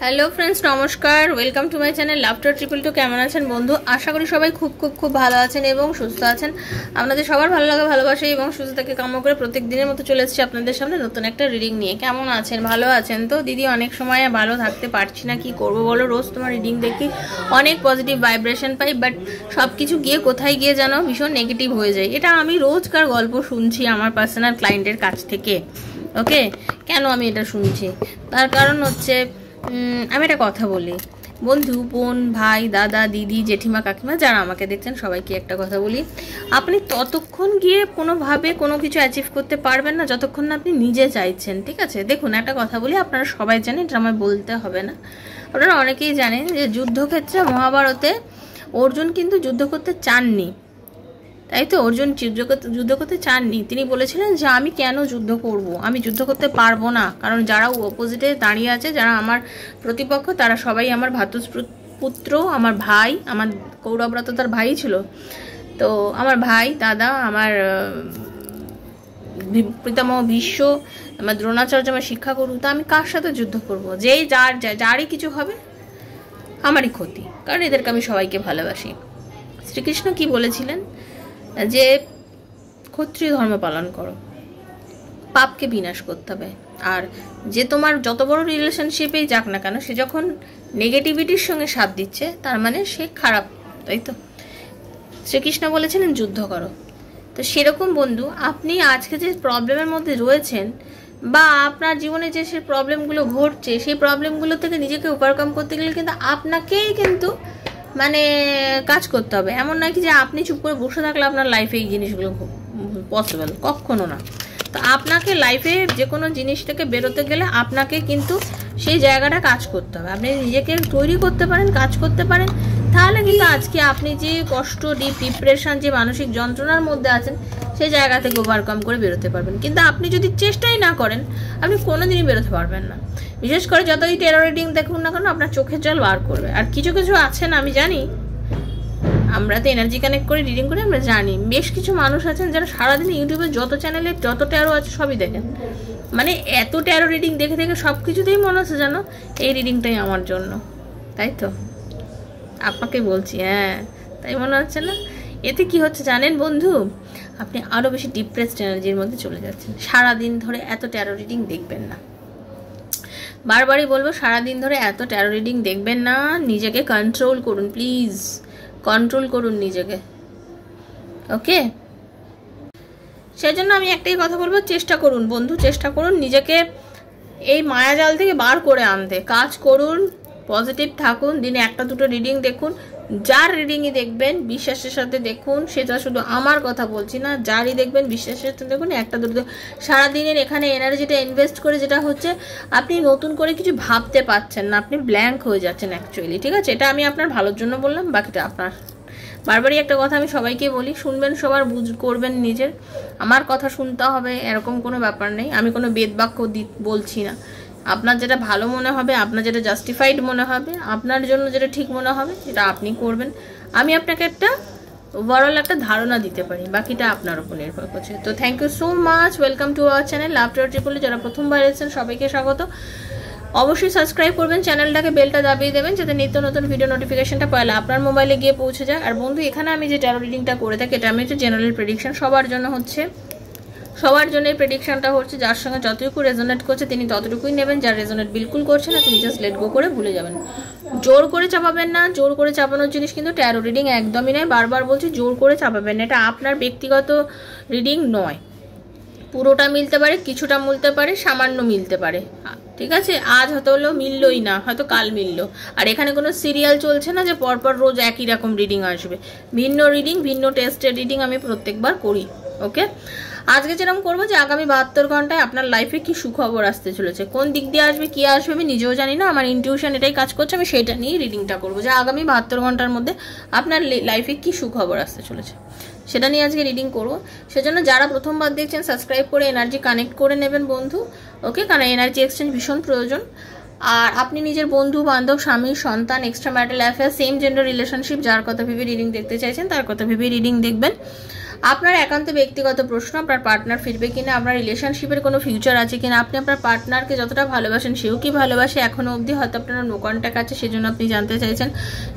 Hello friends, নমস্কার। Welcome to my channel laughter triple two. কেমন আছেন বন্ধু? আশা করি সবাই খুব খুব খুব ভালো আছেন এবং সুস্থ আছেন। আপনাদের সবার ভালো লাগা, ভালোবাসা এবং সুস্থতাকে কামনা করে প্রত্যেক দিনের মতো চলে এসেছি আপনাদের সামনে নতুন একটা রিডিং নিয়ে। কেমন আছেন? ভালো আছেন তো? দিদি, অনেক সময় ভালো থাকতে পারছি না, কি করবো বলো? রোজ তোমার রিডিং দেখি, অনেক পজিটিভ ভাইব্রেশন পাই, বাট সব কিছু গিয়ে কোথায় গিয়ে যেন ভীষণ নেগেটিভ হয়ে যায়। এটা আমি রোজকার গল্প শুনছি আমার পার্সোনাল ক্লায়েন্টের কাছ থেকে। ওকে, কেন আমি এটা শুনছি? তার কারণ হচ্ছে, আমি একটা কথা বলি বন্ধু, বোন, ভাই, দাদা, দিদি, জেঠিমা, কাকিমা যারা আমাকে দেখছেন সবাইকে একটা কথা বলি, আপনি ততক্ষণ গিয়ে কোনোভাবে কোনো কিছু অ্যাচিভ করতে পারবেন না যতক্ষণ না আপনি নিজে চাইছেন। ঠিক আছে? দেখুন, একটা কথা বলি, আপনারা সবাই জানেন, এটা আমায় বলতে হবে না, আপনারা অনেকেই জানেন যে যুদ্ধক্ষেত্রে মহাভারতে অর্জুন কিন্তু যুদ্ধ করতে চাননি, তাই তো? অর্জুন যুদ্ধ করতে চাননি। তিনি বলেছিলেন যে আমি কেন যুদ্ধ করব, আমি যুদ্ধ করতে পারবো না, কারণ যারা অপোজিটে দাঁড়িয়ে আছে, যারা আমার প্রতিপক্ষ, তারা সবাই আমার ভ্রাতুষ্পুত্র, আমার ভাই। আমার কৌরবরা তো তার ভাই ছিল, তো আমার ভাই, দাদা, আমার পিতামহ ভীষ্ম, আমার দ্রোণাচার্য, আমার শিক্ষাগুরু। তা আমি কার সাথে যুদ্ধ করব? যেই যারই কিছু হবে আমারই ক্ষতি, কারণ এদেরকে আমি সবাইকে ভালোবাসি। শ্রীকৃষ্ণ কি বলেছিলেন? যে ক্ষত্রিয় ধর্ম পালন করো, পাপকে বিনাশ করতে হবে। আর যে তোমার যত বড় রিলেশনশিপেই যাক না কেন, সে যখন নেগেটিভিটির সঙ্গে সাথ দিচ্ছে, তার মানে সে খারাপ, তাই তো? শ্রীকৃষ্ণ বলেছিলেন যুদ্ধ করো। তো সেরকম বন্ধু, আপনি আজকে যে প্রবলেমের মধ্যে রয়েছেন, বা আপনার জীবনে যে সে প্রবলেমগুলো ঘটছে, সেই প্রবলেমগুলো থেকে নিজেকে ওভারকাম করতে গেলে কিন্তু আপনাকেই কিন্তু মানে কাজ করতে হবে। এমন নয় কি যে আপনি চুপ করে বসে থাকলে আপনার লাইফে এই জিনিসগুলো পসিবল, কখনো না। তো আপনাকে লাইফে যে কোনো জিনিস থেকে বেরোতে গেলে আপনাকে কিন্তু সেই জায়গাটা কাজ করতে হবে। আপনি নিজেকে তৈরি করতে পারেন, কাজ করতে পারেন, তাহলে কিন্তু আজকে আপনি যে কষ্ট, ডিপ্রেশন, যে মানসিক যন্ত্রণার মধ্যে আছেন, সেই জায়গা থেকে ওভারকাম করে বেরোতে পারবেন। কিন্তু আপনি যদি চেষ্টাই না করেন, আপনি কোনোদিনই বেরোতে পারবেন না। বিশেষ করে যতই টেরর রিডিং দেখুন না কেন, আপনার চোখের জল বার করবে। আর কিছু কিছু আছেন, আমি জানি, আমরা তো এনার্জি কানেক্ট করে রিডিং করে আমরা জানি, বেশ কিছু মানুষ আছেন যারা সারাদিন ইউটিউবে যত চ্যানেলে যত ট্যারো আছে সবই দেখেন, মানে এত ট্যারো রিডিং দেখে দেখে সব কিছুতেই মনে হচ্ছে যেন এই রিডিংটাই আমার জন্য, তাই তো? আপনাকে বলছি, হ্যাঁ, তাই মনে হচ্ছে না? এতে কি হচ্ছে জানেন বন্ধু? আপনি আরও বেশি ডিপ্রেসড এনার্জির মধ্যে চলে যাচ্ছেন। সারাদিন ধরে এত ট্যারো রিডিং দেখবেন না, বারবারই বলবো, সারাদিন ধরে এত ট্যারো রিডিং দেখবেন না। নিজেকে কন্ট্রোল করুন, প্লিজ কন্ট্রোল করুন নিজেকে। ওকে, সেজন্য আমি একটাই কথা বলবো, চেষ্টা করুন বন্ধু, চেষ্টা করুন নিজেকে এই মায়াজাল থেকে বার করে আনতে। কাজ করুন, পজিটিভ থাকুন, দিনে একটা দুটো রিডিং দেখুন। যার রিডিংই দেখবেন বিশ্বাসের সাথে দেখুন, সেটা শুধু আমার কথা বলছি না, যারই দেখবেন বিশ্বাসের সাথে দেখুন। একটা দুটো সারাদিনের এখানে এনার্জিটা ইনভেস্ট করে যেটা হচ্ছে, আপনি নতুন করে কিছু ভাবতে পারছেন না, আপনি ব্ল্যাঙ্ক হয়ে যাচ্ছেন অ্যাকচুয়ালি। ঠিক আছে? এটা আমি আপনার ভালোর জন্য বললাম, বাকিটা আপনার। বারবারই একটা কথা আমি সবাইকে বলি, শুনবেন সবার, করবেন নিজের। আমার কথা শুনতে হবে এরকম কোনো ব্যাপার নেই, আমি কোনো বেদবাক্য বলছি না। আপনার যেটা ভালো মনে হবে, আপনার যেটা জাস্টিফাইড মনে হবে, আপনার জন্য যেটা ঠিক মনে হবে, সেটা আপনি করবেন। আমি আপনাকে একটা ওভারঅল একটা ধারণা দিতে পারি, বাকিটা আপনার উপর নির্ভর করছে। তো thank you so much, welcome to our channel laughter ট্রিপলে। যারা প্রথমবার এসেছেন সবাইকে স্বাগত। অবশ্যই সাবস্ক্রাইব করবেন, চ্যানেলটাকে বেলটা দাবিয়ে দেবেন, যাতে নিত্য নতুন ভিডিও নোটিফিকেশনটা পয়লা আপনার মোবাইলে গিয়ে পৌঁছে যায়। আর বন্ধু, এখানে আমি যে ট্যারো রিডিংটা করে থাকি, এটা আমি হচ্ছে জেনারেল প্রেডিকশন, সবার জন্য হচ্ছে, সবার জন্য এই প্রেডিকশনটা হচ্ছে। যার সঙ্গে যতটুকু রেজোনেট করছে তিনি ততটুকুই নেবেন, যার রেজোনেট বিলকুল করছে না তিনি জাস্ট লেট গো করে ভুলে যাবেন। জোর করে চাপাবেন না, জোর করে চাপানোর জিনিস কিন্তু ট্যারো রিডিং একদমই নয়। বারবার বলছি, জোর করে চাপাবেন না, এটা আপনার ব্যক্তিগত রিডিং নয়। পুরোটা মিলতে পারে, কিছুটা মিলতে পারে, সামান্য মিলতে পারে। ঠিক আছে? আজ হয়তো হলো মিললই না, হয়তো কাল মিললো। আর এখানে কোনো সিরিয়াল চলছে না যে পরপর রোজ একই রকম রিডিং আসবে। ভিন্ন রিডিং, ভিন্ন টেস্টের রিডিং আমি প্রত্যেকবার করি। ওকে, আজকে যেরকম করবো যে আগামী 72 ঘন্টায় আপনার লাইফে কি সুখবর আসতে চলেছে, কোন দিক দিয়ে আসবে, কি আসবে আমি নিজেও জানি না, আমার ইনটিউশন এটাই কাজ করছে, আমি সেটা নিয়েই রিডিংটা করবো যে আগামী 72 ঘন্টার মধ্যে আপনার লাইফে কি সুখবর আসতে চলেছে, সেটা নিয়ে আজকে রিডিং করব। সেজন্য যারা প্রথমবার দেখছেন সাবস্ক্রাইব করে এনার্জি কানেক্ট করে নেবেন বন্ধু। ওকে, কারণ এনার্জি এক্সচেঞ্জ ভীষণ প্রয়োজন। আর আপনি নিজের বন্ধু বান্ধব, স্বামী, সন্তান, extra marital affair, same gender relationship, যার কথা ভেবে রিডিং দেখতে চাইছেন তার কথা ভেবে রিডিং দেখবেন। আপনার একান্ত ব্যক্তিগত প্রশ্ন, আপনার পার্টনার ফিরবে কিনা, আপনার রিলেশনশিপের কোনো ফিউচার আছে কিনা, আপনি আপনার পার্টনারকে যতটা ভালোবাসেন সেও কি ভালোবাসে এখনও অবধি, হয়তো আপনার নো কন্ট্যাক্ট আছে সেজন্য আপনি জানতে চাইছেন,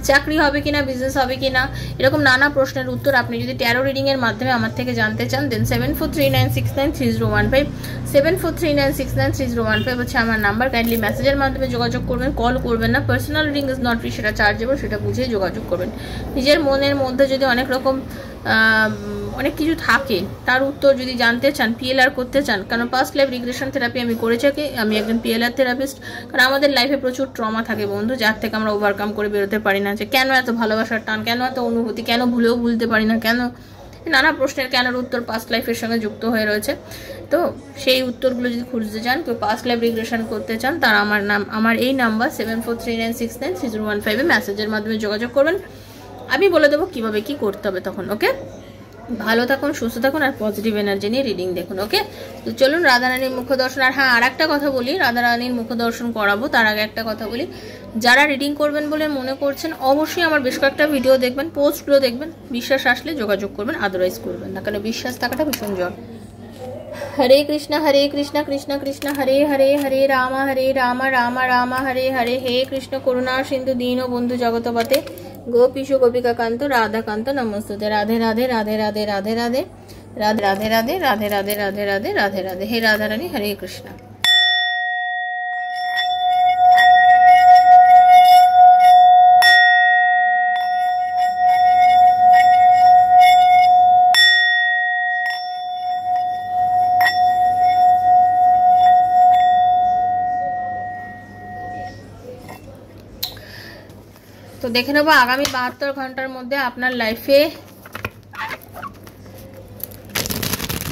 চাকরি হবে কিনা, বিজনেস হবে কিনা, এরকম নানা প্রশ্নের উত্তর আপনি যদি ট্যারো রিডিংয়ের মাধ্যমে আমার থেকে জানতে চান, দেন 7439693015, 7439693015 হচ্ছে আমার নাম্বার। কাইন্ডলি মেসেজের মাধ্যমে যোগাযোগ করবেন, কল করবেন না। Personal reading is not free, সেটা চার্জেবল, সেটা বুঝে যোগাযোগ করবেন। নিজের মনের মধ্যে যদি অনেক রকম অনেক কিছু থাকে তার উত্তর যদি জানতে চান, পিএলআর করতে চান, কারণ পাস্ট লাইফ রিগ্রেশন থেরাপি আমি করে থাকি, আমি একজন পিএলআর থেরাপিস্ট। কারণ আমাদের লাইফে প্রচুর ট্রমা থাকে বন্ধু, যার থেকে আমরা ওভারকাম করে বেরোতে পারি না, যে কেন এত ভালোবাসার টান, কেন এত অনুভূতি, কেন ভুলেও ভুলতে পারি না, কেন নানা প্রশ্নের কেনর উত্তর পাস্ট লাইফের সঙ্গে যুক্ত হয়ে রয়েছে। তো সেই উত্তরগুলো যদি খুঁজতে চান, কেউ পাস্ট লাইফ রিগ্রেশন করতে চান, তারা আমার এই নাম্বার 7439693015 মেসেজের মাধ্যমে যোগাযোগ করবেন। আমি বলে দেবো কীভাবে কী করতে হবে তখন। ওকে, ভালো থাকুন, সুস্থ থাকুন, আর পজিটিভ এনার্জি নিয়ে রিডিং দেখুন। ওকে, তো চলুন রাধারানীর মুখ দর্শন। আর হ্যাঁ, আর একটা কথা বলি, রাধারানীর মুখ দর্শন করাবো তার আগে একটা কথা বলি, যারা রিডিং করবেন বলে মনে করছেন অবশ্যই আমার বেশ কয়েকটা ভিডিও দেখবেন, পোস্টগুলো দেখবেন, বিশ্বাস আসলে যোগাযোগ করবেন, আদারওয়াইজ করবেন না, কারণ বিশ্বাস থাকাটা ভীষণ জল। হরে কৃষ্ণ কৃষ্ণ কৃষ্ণ হরে হরে, হরে রাম রাম রাম হরে হরে, হে কৃষ্ণ করুণা সিন্ধু দীন বন্ধু জগতপতে, গোপীশু গোপিকা কান্ত রাধা কান্ত নমস্তুতে। রাধে রাধে রাধে রাধে রাধে রাধে রাধে রাধে রাধে রাধে রাধে রাধে রাধে রাধে রাধে। হে রাধারানী, হরে কৃষ্ণ। তো দেখে নেবো আগামী 72 ঘন্টার মধ্যে আপনার লাইফে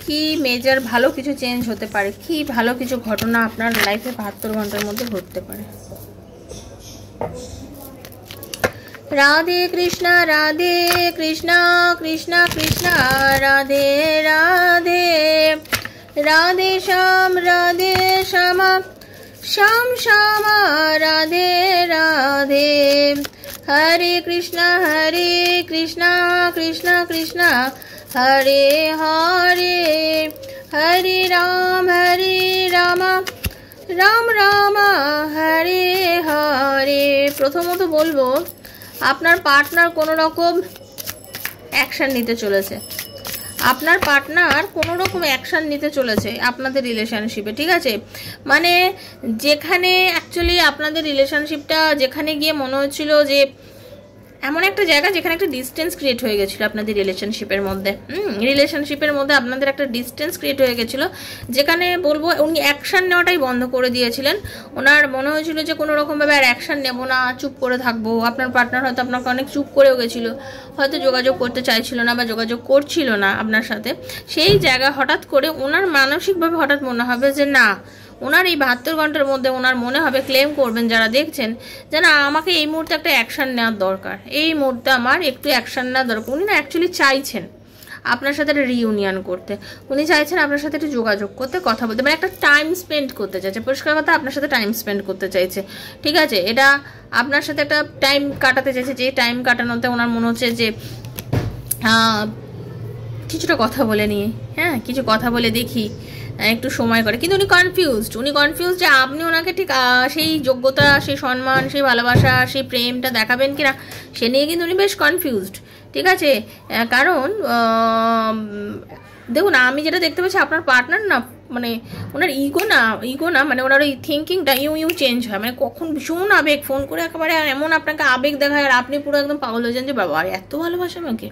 কি মেজর ভালো কিছু চেঞ্জ হতে পারে, কি ভালো কিছু ঘটনা আপনার লাইফে 72 ঘন্টার মধ্যে ঘটতে পারে। রাধে কৃষ্ণ কৃষ্ণ কৃষ্ণ রাধে রাধে, রাধে শ্যাম শ্যাম শ্যাম রাধে রাধে, হরে কৃষ্ণ কৃষ্ণ কৃষ্ণ হরে হরে, হরে রাম রাম রাম হরে হরে। প্রথমত বলবো, আপনার পার্টনার কোনো রকম অ্যাকশন নিতে চলেছে, আপনার পার্টনার কোনো রকম অ্যাকশান নিতে চলেছে আপনাদের রিলেশনশিপে, ঠিক আছে? মানে যেখানে অ্যাকচুয়ালি আপনাদের রিলেশনশিপটা, যেখানে গিয়ে মনে হচ্ছিল যে এমন একটা জায়গা যেখানে একটা ডিস্টেন্স ক্রিয়েট হয়ে গেছিলো আপনাদের রিলেশনশিপের মধ্যে, আপনাদের একটা ডিস্টেন্স ক্রিয়েট হয়ে গেছিলো, যেখানে বলবো উনি অ্যাকশান নেওয়াটাই বন্ধ করে দিয়েছিলেন। ওনার মনে হয়েছিল যে কোনো রকমভাবে আর অ্যাকশান নেবো না, চুপ করে থাকবো। আপনার পার্টনার হয়তো আপনাকে অনেক চুপ করেও গেছিলো, হয়তো যোগাযোগ করতে চাইছিল না বা যোগাযোগ করছিল না আপনার সাথে। সেই জায়গা হঠাৎ করে ওনার মানসিকভাবে হঠাৎ মনে হবে যে না, ওনার এই 72 ঘন্টার মধ্যে ওনার মনে হবে, ক্লেম করবেন যারা দেখছেন, যে না আমাকে এই মুহূর্তে একটা অ্যাকশান নেওয়ার দরকার, এই মুহূর্তে আমার একটু অ্যাকশান নেওয়ার দরকার। উনি না অ্যাকচুয়ালি চাইছেন আপনার সাথে একটা রিইউনিয়ন করতে, উনি চাইছেন আপনার সাথে একটু যোগাযোগ করতে, কথা বলতে, মানে একটা টাইম স্পেন্ড করতে চাইছে, পরিষ্কার কথা আপনার সাথে টাইম স্পেন্ড করতে চাইছে, ঠিক আছে? এটা আপনার সাথে একটা টাইম কাটাতে চাইছে, যে টাইম কাটানোতে ওনার মনে হচ্ছে যে কিছুটা কথা বলে নিয়ে, হ্যাঁ কিছু কথা বলে দেখি, একটু সময় করে। কিন্তু উনি কনফিউজড যে আপনি ওনাকে ঠিক সেই যোগ্যতা, সেই সম্মান, সেই ভালোবাসা, সেই প্রেমটা দেখাবেন কিনা, সে নিয়ে কিন্তু উনি বেশ কনফিউজড, ঠিক আছে? কারণ দেখুন, আমি যেটা দেখতে পাচ্ছি, আপনার পার্টনার না, মানে ওনার ইগো না মানে ওনার ওই থিঙ্কিংটা ইউ চেঞ্জ হয়, মানে কখন ভীষণ আবেগ, ফোন করে একেবারে এমন আপনাকে আবেগ দেখায়, আর আপনি পুরো একদম পাগল হয়ে যান যে বাবা আর এত ভালোবাসা আমাকে।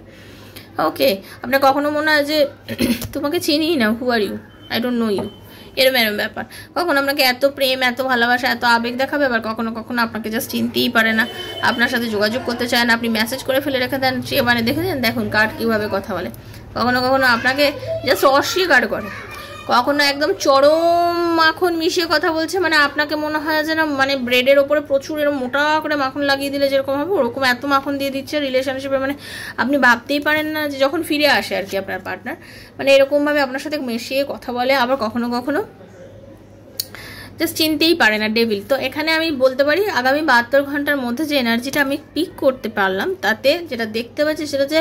ওকে, আপনার কখনো মনে হয় যে তোমাকে চিনি না, who are you, I don't know you, এরম ব্যাপার। কখনো আপনাকে এত প্রেম, এত ভালোবাসা, এত আবেগ দেখাবে, আবার কখনো আপনাকে জাস্ট চিনতেই পারে না, আপনার সাথে যোগাযোগ করতে চায় না, আপনি মেসেজ করে ফেলে রেখে দেন, সে মানে দেখুন কার কীভাবে কথা বলে, কখনো আপনাকে জাস্ট অস্বীকার করে, কখনো একদম চরম মাখন মিশিয়ে কথা বলছে, মানে আপনাকে মনে হয় যেন মানে ব্রেডের ওপরে প্রচুর এরকম মোটা করে মাখন লাগিয়ে দিলে যেরকম হবে, ওরকম এত মাখন দিয়ে দিচ্ছে রিলেশনশিপে, মানে আপনি ভাবতেই পারেন না যে যখন ফিরে আসে আর কি আপনার পার্টনার, মানে এরকমভাবে আপনার সাথে মিশিয়ে কথা বলে, আবার কখনো জাস্ট চিনতেই পারে না, ডেভিল। তো এখানে আমি বলতে পারি আগামী 72 ঘন্টার মধ্যে যে এনার্জিটা আমি পিক করতে পারলাম, তাতে যেটা দেখতে পাচ্ছি সেটা যে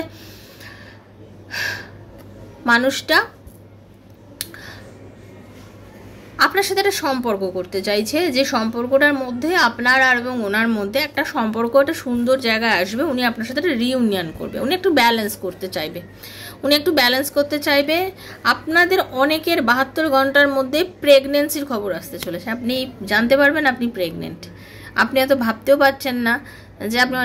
মানুষটা আপনার সাথে একটা সম্পর্ক করতে চাইছে, যে সম্পর্কটার মধ্যে আপনার আর এবং ওনার মধ্যে একটা সম্পর্ক, একটা সুন্দর জায়গায় আসবে। উনি আপনার সাথে একটা রিইউনিয়ন করবে, উনি একটু ব্যালেন্স করতে চাইবে। আপনাদের অনেকের 72 ঘন্টার মধ্যে প্রেগনেন্সির খবর আসতে চলেছে। আপনি জানতে পারবেন আপনি প্রেগনেন্ট। আপনি এত ভাবতেও পারছেন না যে আপনি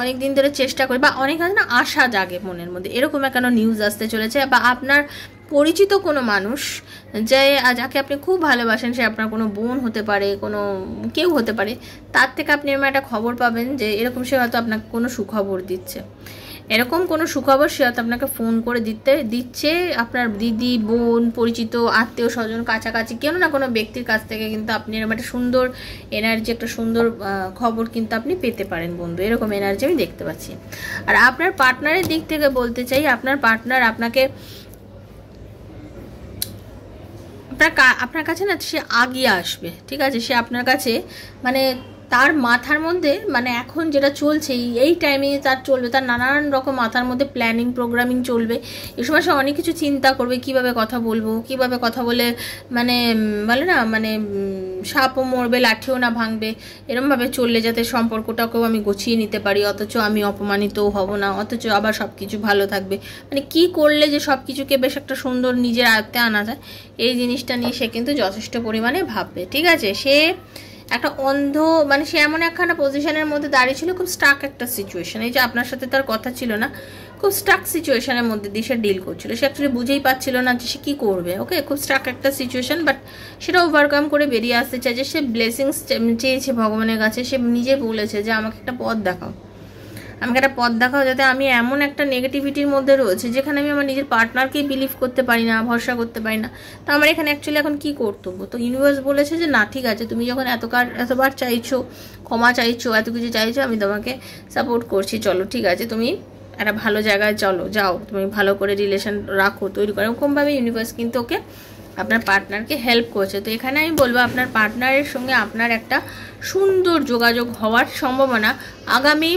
অনেক দিন ধরে চেষ্টা করেন, বা অনেক না আশা জাগে মনের মধ্যে, এরকম একটা নিউজ আসতে চলেছে। বা আপনার পরিচিত কোনো মানুষ যাকে আপনি খুব ভালোবাসেন, সে আপনার কোনো বোন হতে পারে, কোনো কেউ হতে পারে, তার থেকে আপনি এরকম একটা খবর পাবেন যে এরকম সে হয়তো আপনাকে কোনো সুখবর দিচ্ছে, এরকম কোনো সুখবর সে হয়তো আপনাকে ফোন করে দিচ্ছে। আপনার দিদি, বোন, পরিচিত, আত্মীয় স্বজন, কাছাকাছি কেউ না কোনো ব্যক্তির কাছ থেকে কিন্তু আপনি এরকম একটা সুন্দর এনার্জি, একটা সুন্দর খবর কিন্তু আপনি পেতে পারেন বন্ধু। এরকম এনার্জি আমি দেখতে পাচ্ছি। আর আপনার পার্টনারের দিক থেকে বলতে চাই, আপনার পার্টনার আপনার কাছে না সে আগিয়ে আসবে, ঠিক আছে? সে আপনার কাছে মানে তার মাথার মধ্যে মানে এখন যেটা চলছে এই টাইমে তার চলবে, তার নানান রকম মাথার মধ্যে প্ল্যানিং, প্রোগ্রামিং চলবে। এই সময় সে অনেক কিছু চিন্তা করবে, কিভাবে কথা বলবো, কিভাবে কথা বলে মানে বলে না মানে সাপও মরবে লাঠিও না ভাঙবে, এরমভাবে চললে যাতে সম্পর্কটাকেও আমি গুছিয়ে নিতে পারি, অথচ আমি অপমানিতও হব না, অথচ আবার সব কিছু ভালো থাকবে। মানে কি করলে যে সব কিছুকে বেশ একটা সুন্দর নিজের আয়ত্তে আনা যায়, এই জিনিসটা নিয়ে সে কিন্তু যথেষ্ট পরিমাণে ভাববে, ঠিক আছে? সে একটা অন্ধ মানে সে এমন একখানা পজিশনের মধ্যে দাঁড়িয়ে ছিল, খুব স্টাক একটা সিচুয়েশন। এই যে আপনার সাথে তার কথা ছিল না, খুব স্টাক সিচুয়েশনের মধ্যে দিয়ে সে ডিল করছিল। সে অ্যাকচুয়ালি বুঝেই পাচ্ছিল না যে সে কী করবে। ওকে, খুব স্টাক একটা সিচুয়েশন, বাট সেটা ওভারকাম করে বেরিয়ে আসতে চাই। যে সে ব্লেসিংস চেয়েছে ভগবানের কাছে, সে নিজে বলেছে যে আমাকে একটা পথ দেখাও, যাতে আমি এমন একটা নেগেটিভিটির মধ্যে রয়েছে যেখানে আমি আমার নিজের পার্টনারকেই বিলিভ করতে পারি না, ভরসা করতে পারি না। তো আমার এখানে অ্যাকচুয়ালি এখন কী কর্তব্য? তো ইউনিভার্স বলেছে যে না, ঠিক আছে, তুমি যখন এতবার চাইছো, ক্ষমা চাইছো, এত কিছু চাইছো, আমি তোমাকে সাপোর্ট করছি, চলো ঠিক আছে, তুমি একটা ভালো জায়গায় যাও, তুমি ভালো করে রিলেশন রাখো, তৈরি করো। এরকমভাবে ইউনিভার্স কিন্তু ওকে আপনার পার্টনারকে হেল্প করছে। তো এখানে আমি বলবো আপনার পার্টনারের সঙ্গে আপনার একটা সুন্দর যোগাযোগ হওয়ার সম্ভাবনা আগামী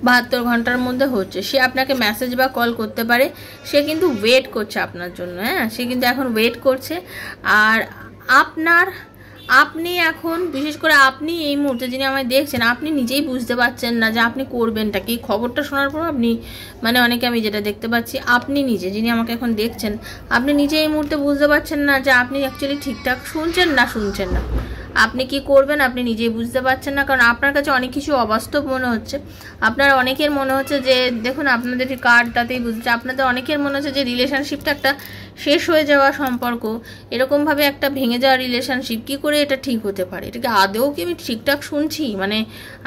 72 ঘন্টার মধ্যে হচ্ছে। সে আপনাকে মেসেজ বা কল করতে পারে, সে কিন্তু ওয়েট করছে আপনার জন্য। হ্যাঁ, সে কিন্তু এখন ওয়েট করছে। আর আপনি এখন বিশেষ করে আপনি এই মুহূর্তে যিনি আমায় দেখছেন, আপনি নিজেই বুঝতে পারছেন না যে আপনি করবেনটা কি। খবরটা শোনার পর আপনি মানে অনেকে আমি যেটা দেখতে পাচ্ছি, আপনি নিজে যিনি আমাকে এখন দেখছেন, আপনি নিজে এই মুহূর্তে বুঝতে পারছেন না যে আপনি অ্যাকচুয়ালি ঠিকঠাক শুনছেন না। আপনি কি করবেন আপনি নিজেই বুঝতে পারছেন না, কারণ আপনার কাছে অনেক কিছু অবাস্তব মনে হচ্ছে। আপনার অনেকের মনে হচ্ছে যে, দেখুন আপনাদের কার্ডটাতেই বুঝছে, আপনাদের অনেকের মনে হচ্ছে যে রিলেশনশিপটা একটা শেষ হয়ে যাওয়া সম্পর্ক, এরকমভাবে একটা ভেঙে যাওয়া রিলেশনশিপ, কী করে এটা ঠিক হতে পারে? এটাকে আদৌ কি আমি ঠিকঠাক শুনছি? মানে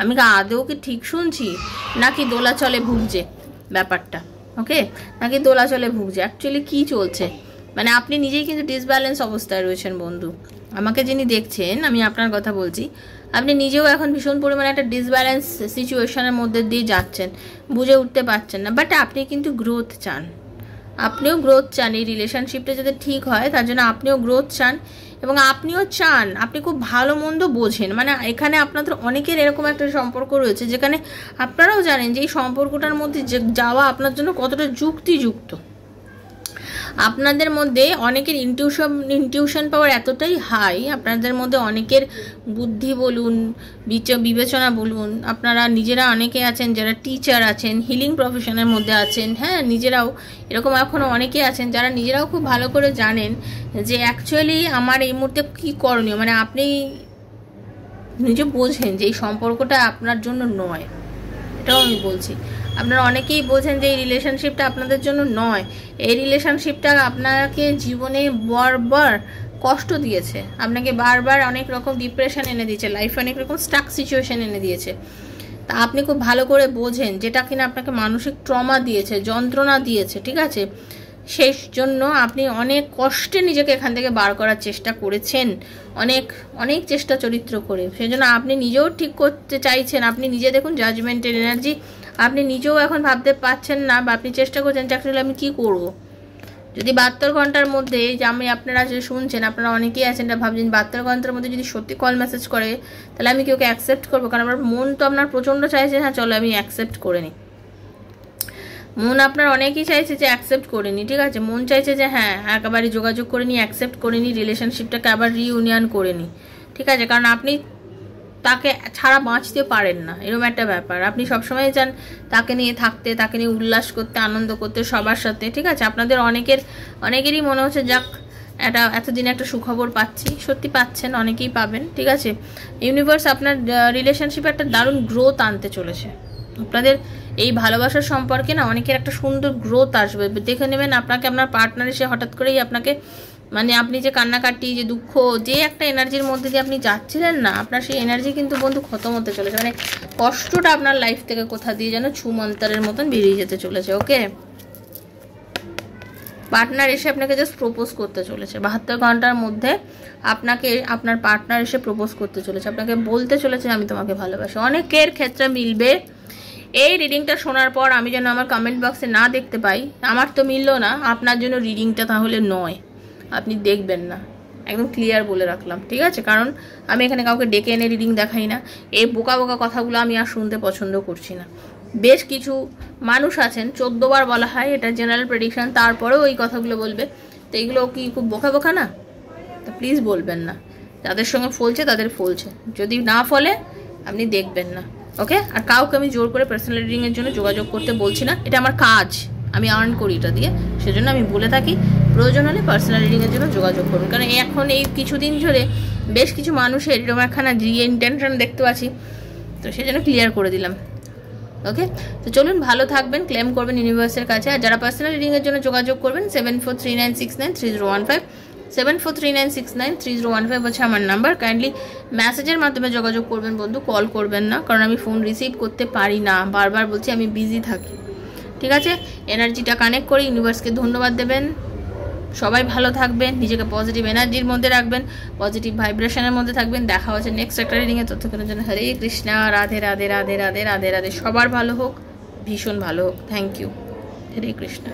আমি কি আদৌ কি ঠিক শুনছি, নাকি দোলাচলে ভুগছে ব্যাপারটা? ওকে, নাকি দোলাচলে ভুগছে? অ্যাকচুয়ালি কী চলছে? মানে আপনি নিজেই কিন্তু ডিসব্যালেন্স অবস্থায় রয়েছেন বন্ধু। আমাকে যিনি দেখছেন, আমি আপনার কথা বলছি, আপনি নিজেও এখন ভীষণ পরিমাণে একটা ডিসব্যালেন্স সিচুয়েশনের মধ্যে দিয়ে যাচ্ছেন, বুঝে উঠতে পারছেন না। বাট আপনি কিন্তু গ্রোথ চান, আপনিও গ্রোথ চান। এই রিলেশনশিপটা যাতে ঠিক হয় তার জন্য আপনিও গ্রোথ চান, এবং আপনিও চান, আপনি খুব ভালো মন্দ বোঝেন। মানে এখানে আপনাদের অনেকের এরকম একটা সম্পর্ক রয়েছে যেখানে আপনারাও জানেন যে এই সম্পর্কটার মধ্যে যাওয়া আপনার জন্য কতটা যুক্তিযুক্ত। আপনাদের মধ্যে অনেকের ইনটিউশন পাওয়ার এতটাই হাই, আপনাদের মধ্যে অনেকের বুদ্ধি বলুন, বিবেচনা বলুন, আপনারা নিজেরা অনেকে আছেন যারা টিচার আছেন, হিলিং প্রফেশনের মধ্যে আছেন। হ্যাঁ, নিজেরাও এরকম এখনও অনেকে আছেন যারা নিজেরাও খুব ভালো করে জানেন যে অ্যাকচুয়ালি আমার এই মুহূর্তে কী করণীয়। মানে আপনি নিজে বোঝেন যে এই সম্পর্কটা আপনার জন্য নয়, এটাও আমি বলছি। আপনারা অনেকেই বোঝেন যে এই রিলেশনশিপটা আপনাদের জন্য নয়, এই রিলেশনশিপটা আপনাকে জীবনে বারবার কষ্ট দিয়েছে, আপনাকে বারবার অনেক রকম ডিপ্রেশন এনে দিয়েছে, লাইফে অনেক রকম স্টাক সিচুয়েশন এনে দিয়েছে। তা আপনি খুব ভালো করে বোঝেন যেটা কিনা আপনাকে মানসিক ট্রমা দিয়েছে, যন্ত্রণা দিয়েছে, ঠিক আছে? সেই জন্য আপনি অনেক কষ্টে নিজেকে এখান থেকে বার করার চেষ্টা করেছেন, অনেক চেষ্টা চরিত্র করে। সেই জন্য আপনি নিজেও ঠিক করতে চাইছেন। আপনি নিজে দেখুন জাজমেন্টের এনার্জি, আপনি নিজেও এখন ভাবতে পারছেন না, বা আপনি চেষ্টা করছেন যে অ্যাকচুয়ালি আমি কী করবো। যদি 72 ঘন্টার মধ্যে, যে আপনারা যে শুনছেন, আপনারা অনেকেই আছেন না ভাবছেন 72 ঘন্টার মধ্যে যদি সত্যি কল মেসেজ করে তাহলে আমি কি ওকে অ্যাকসেপ্ট করবো? কারণ আমার মন তো আপনার প্রচণ্ড চাইছে হ্যাঁ চলো আমি অ্যাকসেপ্ট করে নিই। মন আপনার অনেকেই চাইছে যে অ্যাকসেপ্ট করে নি, ঠিক আছে, মন চাইছে যে হ্যাঁ একেবারে যোগাযোগ করে নি, অ্যাকসেপ্ট করে নি, রিলেশনশিপটাকে আবার রিইউনিয়ন করে নি, ঠিক আছে, কারণ আপনি তাকে ছাড়া বাঁচতে পারেন না, এরকম একটা ব্যাপার। আপনি সবসময় চান তাকে নিয়ে থাকতে, তাকে নিয়ে উল্লাস করতে, আনন্দ করতে সবার সাথে, ঠিক আছে। আপনাদের অনেকেরই মনে হচ্ছে যাক এতদিনে একটা সুখবর পাচ্ছি, সত্যি পাচ্ছেন, অনেকেই পাবেন, ঠিক আছে। ইউনিভার্স আপনার রিলেশনশিপে একটা দারুণ গ্রোথ আনতে চলেছে। আপনাদের এই ভালোবাসার সম্পর্কে না অনেকের একটা সুন্দর গ্রোথ আসবে, দেখে নেবেন আপনাকে আপনার পার্টনার এসে হঠাৎ করেই আপনাকে, মানে আপনি যে কান্নাকাটি, যে দুঃখ, যে একটা এনার্জির মধ্যে দিয়ে আপনি যাচ্ছিলেন না, আপনার সেই এনার্জি কিন্তু বন্ধু খতম হতে চলেছে, মানে কষ্টটা আপনার লাইফ থেকে কোথা দিয়ে যেন ছুমন্তরের মতন বেরিয়ে যেতে চলেছে। ওকে, পার্টনার এসে আপনাকে জাস্ট প্রপোজ করতে চলেছে 72 ঘন্টার মধ্যে, আপনাকে আপনার পার্টনার এসে প্রপোজ করতে চলেছে, আপনাকে বলতে চলেছে আমি তোমাকে ভালোবাসি। অনেকের ক্ষেত্রে মিলবে। এই রিডিংটা শোনার পর আমি যেন আমার কমেন্ট বক্সে না দেখতে পাই, আমার তো মিললো না, আপনার জন্য রিডিংটা তাহলে নয়, আপনি দেখবেন না, একদম ক্লিয়ার বলে রাখলাম, ঠিক আছে। কারণ আমি এখানে কাউকে ডেকে এনে রিডিং দেখাই না, এই বোকা বোকা কথাগুলো আমি আর শুনতে পছন্দ করছি না। বেশ কিছু মানুষ আছেন 14 বার বলা হয় এটা জেনারেল প্রেডিকশন, তারপরেও এই কথাগুলো বলবে, তো এইগুলো কি খুব বোকা বোকা না? তো প্লিজ বলবেন না, যাদের সঙ্গে ফলছে তাদের ফলছে, যদি না ফলে আপনি দেখবেন না। ওকে, আর কাউকে আমি জোর করে পার্সোনাল রিডিংয়ের জন্য যোগাযোগ করতে বলছি না, এটা আমার কাজ, আমি আর্ন করি এটা দিয়ে, সেজন্য আমি বলে থাকি প্রয়োজন হলে পার্সোনাল রিডিংয়ের জন্য যোগাযোগ করুন। কারণ এখন এই কিছুদিন ধরে বেশ কিছু মানুষের এরকম একখানা ইন্টেনশন দেখতে পাচ্ছি, তো সেজন্য ক্লিয়ার করে দিলাম। ওকে, তো চলুন, ভালো থাকবেন, ক্লেম করবেন ইউনিভার্সের কাছে। আর যারা পার্সোনাল রিডিংয়ের জন্য যোগাযোগ করবেন 7439693015, 7439693015 হচ্ছে আমার নাম্বার। কাইন্ডলি মেসেজের মাধ্যমে যোগাযোগ করবেন বন্ধু, কল করবেন না, কারণ আমি ফোন রিসিভ করতে পারি না, বারবার বলছি আমি বিজি থাকি, ঠিক আছে। এনার্জিটা কানেক্ট করে ইউনিভার্সকে ধন্যবাদ দেবেন। সবাই ভালো থাকবেন, নিজেকে পজিটিভ এনার্জির মধ্যে রাখবেন, পজিটিভ ভাইব্রেশনের মধ্যে থাকবেন। দেখা হচ্ছে নেক্সট একটা রিডিংয়ে, ততক্ষণের জন্য হরে কৃষ্ণা, রাধে রাধে রাধে রাধে রাধে রাধে। সবার ভালো হোক, ভীষণ ভালো হোক। Thank you, Hare Krishna.